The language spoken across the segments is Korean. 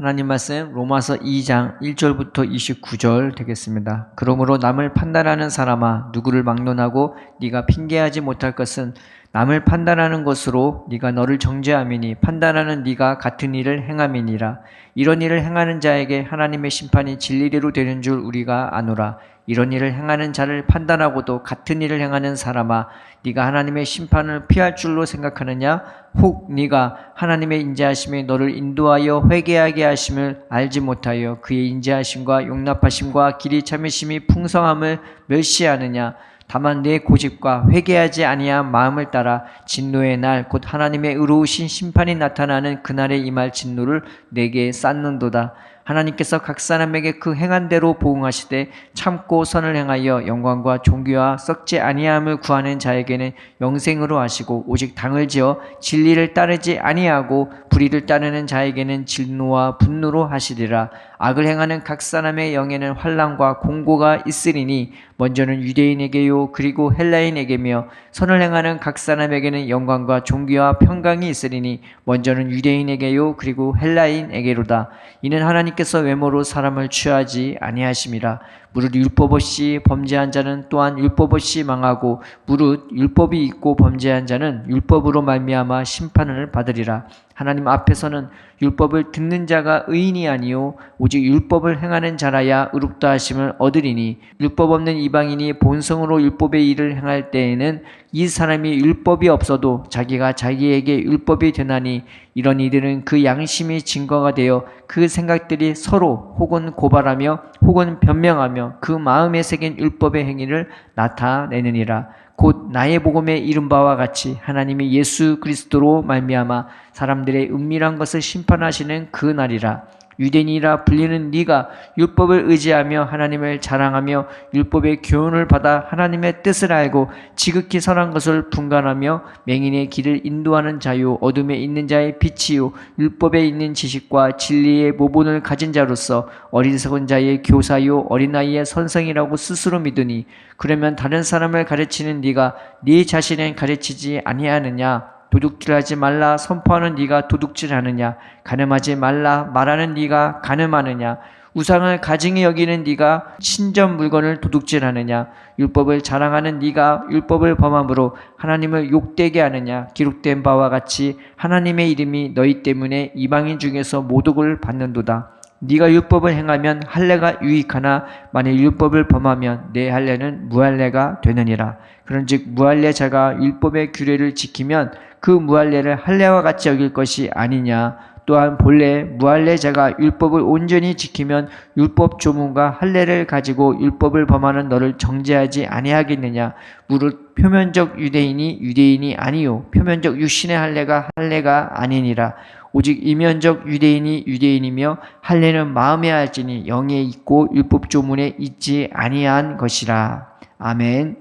하나님 말씀 로마서 2장 1절부터 29절 되겠습니다. 그러므로 남을 판단하는 사람아 누구를 막론하고 네가 핑계하지 못할 것은 남을 판단하는 것으로 네가 너를 정죄함이니 판단하는 네가 같은 일을 행함이니라. 이런 일을 행하는 자에게 하나님의 심판이 진리대로 되는 줄 우리가 아노라. 이런 일을 행하는 자를 판단하고도 같은 일을 행하는 사람아 네가 하나님의 심판을 피할 줄로 생각하느냐? 혹 네가 하나님의 인자하심이 너를 인도하여 회개하게 하심을 알지 못하여 그의 인자하심과 용납하심과 길이 참으심이 풍성함을 멸시하느냐? 다만 내 고집과 회개하지 아니한 마음을 따라 진노의 날 곧 하나님의 의로우신 심판이 나타나는 그날에 임할 진노를 내게 쌓는도다. 하나님께서 각 사람에게 그 행한 대로 보응하시되 참고 선을 행하여 영광과 존귀와 썩지 아니함을 구하는 자에게는 영생으로 하시고 오직 당을 지어 진리를 따르지 아니하고 불의를 따르는 자에게는 진노와 분노로 하시리라. 악을 행하는 각 사람의 영에는 환난과 공고가 있으리니 먼저는 유대인에게요 그리고 헬라인에게며 선을 행하는 각 사람에게는 영광과 존귀와 평강이 있으리니 먼저는 유대인에게요 그리고 헬라인에게로다. 이는 하나님께서 외모로 사람을 취하지 아니하심이라. 무릇 율법 없이 범죄한 자는 또한 율법 없이 망하고 무릇 율법이 있고 범죄한 자는 율법으로 말미암아 심판을 받으리라. 하나님 앞에서는 율법을 듣는 자가 의인이 아니요 오직 율법을 행하는 자라야 의롭다 하심을 얻으리니 율법 없는 이방인이 본성으로 율법의 일을 행할 때에는 이 사람이 율법이 없어도 자기가 자기에게 율법이 되나니 이런 이들은 그 양심이 증거가 되어 그 생각들이 서로 혹은 고발하며 혹은 변명하며 그 마음에 새긴 율법의 행위를 나타내느니라. 곧 나의 복음에 이른 바와 같이 하나님이 예수 그리스도로 말미암아 사람들의 은밀한 것을 심판하시는 그 날이라. 유대인이라 불리는 네가 율법을 의지하며 하나님을 자랑하며 율법의 교훈을 받아 하나님의 뜻을 알고 지극히 선한 것을 분간하며 맹인의 길을 인도하는 자요 어둠에 있는 자의 빛이요 율법에 있는 지식과 진리의 모본을 가진 자로서 어리석은 자의 교사요 어린아이의 선생이라고 스스로 믿으니 그러면 다른 사람을 가르치는 네가 네 자신을 가르치지 아니하느냐? 도둑질하지 말라 선포하는 네가 도둑질하느냐? 간음하지 말라 말하는 네가 간음하느냐? 우상을 가증히 여기는 네가 친전 물건을 도둑질하느냐? 율법을 자랑하는 네가 율법을 범함으로 하나님을 욕되게 하느냐? 기록된 바와 같이 하나님의 이름이 너희 때문에 이방인 중에서 모독을 받는도다. 네가 율법을 행하면 할례가 유익하나 만일 율법을 범하면 내 할례는 무할례가 되느니라. 그런즉 무할례자가 율법의 규례를 지키면 그 무할례를 할례와 같이 여길 것이 아니냐. 또한 본래 무할례자가 율법을 온전히 지키면 율법 조문과 할례를 가지고 율법을 범하는 너를 정죄하지 아니하겠느냐. 무릇 표면적 유대인이 유대인이 아니요 표면적 육신의 할례가 할례가 아니니라. 오직 이면적 유대인이 유대인이며 할례는 마음에 할지니 영에 있고 율법 조문에 있지 아니한 것이라. 아멘.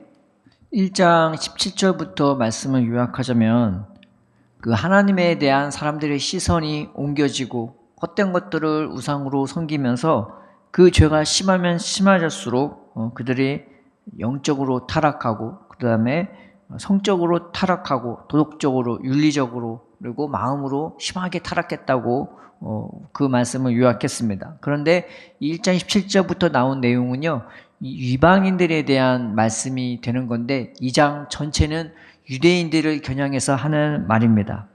1장 17절부터 말씀을 요약하자면 그 하나님에 대한 사람들의 시선이 옮겨지고 헛된 것들을 우상으로 섬기면서 그 죄가 심하면 심해질수록 그들이 영적으로 타락하고 그 다음에 성적으로 타락하고 도덕적으로 윤리적으로 그리고 마음으로 심하게 타락했다고 그 말씀을 요약했습니다. 그런데 1장 17절부터 나온 내용은요 이방인들에 대한 말씀이 되는 건데 2장 전체는 유대인들을 겨냥해서 하는 말입니다.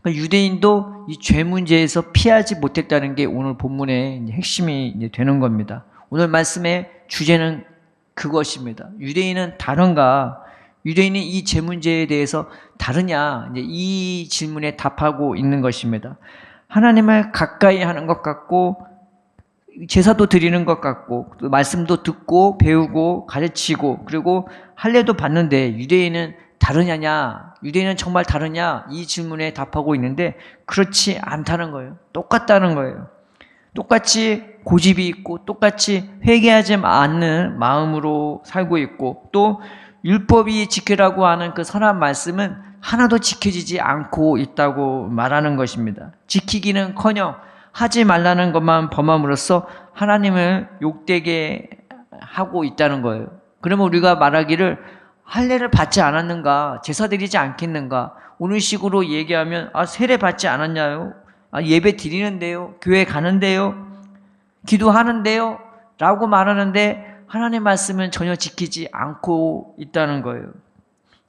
그러니까 유대인도 이 죄 문제에서 피하지 못했다는 게 오늘 본문의 핵심이 되는 겁니다. 오늘 말씀의 주제는 그것입니다. 유대인은 다른가? 유대인이 이 죄 문제에 대해서 다르냐? 이 질문에 답하고 있는 것입니다. 하나님을 가까이 하는 것 같고 제사도 드리는 것 같고 말씀도 듣고 배우고 가르치고 그리고 할례도 받는데 유대인은 다르냐냐? 유대인은 정말 다르냐? 이 질문에 답하고 있는데 그렇지 않다는 거예요. 똑같다는 거예요. 똑같이 고집이 있고 똑같이 회개하지 않는 마음으로 살고 있고 또 율법이 지키라고 하는 그 선한 말씀은 하나도 지켜지지 않고 있다고 말하는 것입니다. 지키기는커녕 하지 말라는 것만 범함으로써 하나님을 욕되게 하고 있다는 거예요. 그러면 우리가 말하기를 할례를 받지 않았는가? 제사 드리지 않겠는가? 오늘 식으로 얘기하면 세례 받지 않았냐요? 예배 드리는데요, 교회 가는데요, 기도하는데요 라고 말하는데 하나님의 말씀은 전혀 지키지 않고 있다는 거예요.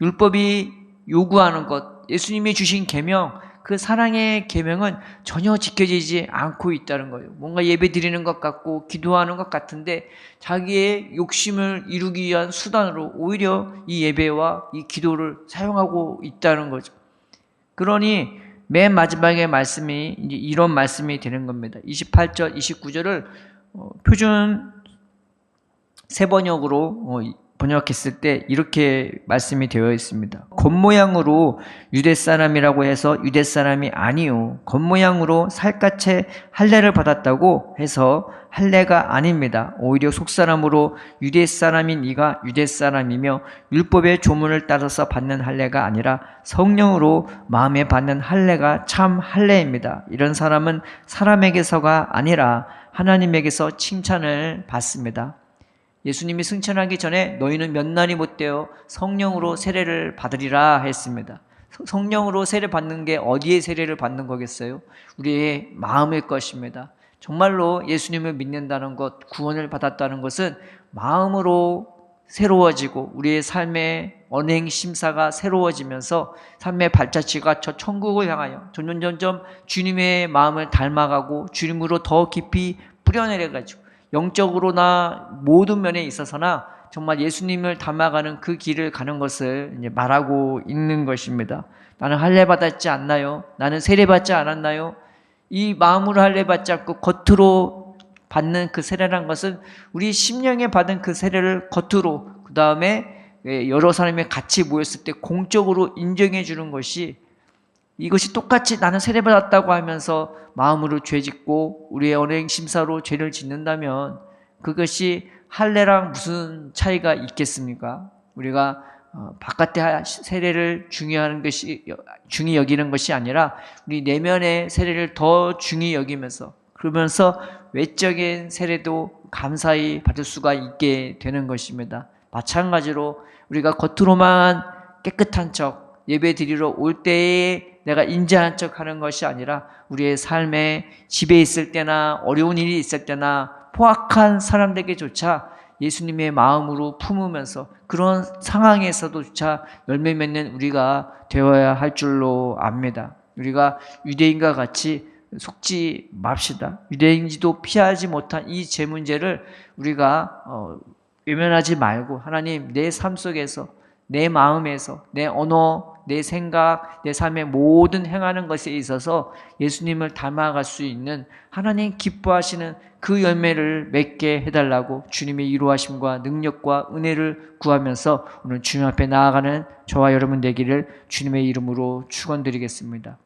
율법이 요구하는 것, 예수님이 주신 계명, 그 사랑의 계명은 전혀 지켜지지 않고 있다는 거예요. 뭔가 예배 드리는 것 같고 기도하는 것 같은데 자기의 욕심을 이루기 위한 수단으로 오히려 이 예배와 이 기도를 사용하고 있다는 거죠. 그러니 맨 마지막에 말씀이 이제 이런 말씀이 되는 겁니다. 28절, 29절을 표준 세번역으로 번역했을 때 이렇게 말씀이 되어 있습니다. 겉모양으로 유대 사람이라고 해서 유대 사람이 아니요, 겉모양으로 살갗에 할례를 받았다고 해서 할례가 아닙니다. 오히려 속사람으로 유대 사람인 이가 유대 사람이며 율법의 조문을 따라서 받는 할례가 아니라 성령으로 마음에 받는 할례가 참 할례입니다. 이런 사람은 사람에게서가 아니라 하나님에게서 칭찬을 받습니다. 예수님이 승천하기 전에 너희는 몇 날이 못되어 성령으로 세례를 받으리라 했습니다. 성령으로 세례 받는 게 어디에 세례를 받는 거겠어요? 우리의 마음일 것입니다. 정말로 예수님을 믿는다는 것, 구원을 받았다는 것은 마음으로 새로워지고 우리의 삶의 언행 심사가 새로워지면서 삶의 발자취가 저 천국을 향하여 점점 주님의 마음을 닮아가고 주님으로 더 깊이 뿌려내려가지고 영적으로나 모든 면에 있어서나 정말 예수님을 닮아가는 그 길을 가는 것을 이제 말하고 있는 것입니다. 나는 할례 받았지 않나요? 나는 세례 받지 않았나요? 이 마음으로 할례 받지 않고 겉으로 받는 그 세례란 것은 우리 심령에 받은 그 세례를 겉으로, 그 다음에 여러 사람이 같이 모였을 때 공적으로 인정해 주는 것이, 이것이 똑같이 나는 세례받았다고 하면서 마음으로 죄짓고 우리의 언행 심사로 죄를 짓는다면 그것이 할례랑 무슨 차이가 있겠습니까? 우리가 바깥의 세례를 중히 여기는 것이 아니라 우리 내면의 세례를 더 중히 여기면서, 그러면서 외적인 세례도 감사히 받을 수가 있게 되는 것입니다. 마찬가지로 우리가 겉으로만 깨끗한 척 예배 드리러 올 때에 내가 인자한 척 하는 것이 아니라 우리의 삶에 집에 있을 때나 어려운 일이 있을 때나 포악한 사람들에게조차 예수님의 마음으로 품으면서 그런 상황에서도조차 열매 맺는 우리가 되어야 할 줄로 압니다. 우리가 유대인과 같이 속지 맙시다. 유대인지도 피하지 못한 이 죄 문제를 우리가 외면하지 말고 하나님, 내 삶 속에서, 내 마음에서, 내 언어, 내 생각, 내 삶의 모든 행하는 것에 있어서 예수님을 닮아갈 수 있는 하나님 기뻐하시는 그 열매를 맺게 해달라고 주님의 이루하심과 능력과 은혜를 구하면서 오늘 주님 앞에 나아가는 저와 여러분 되기를 주님의 이름으로 축원드리겠습니다.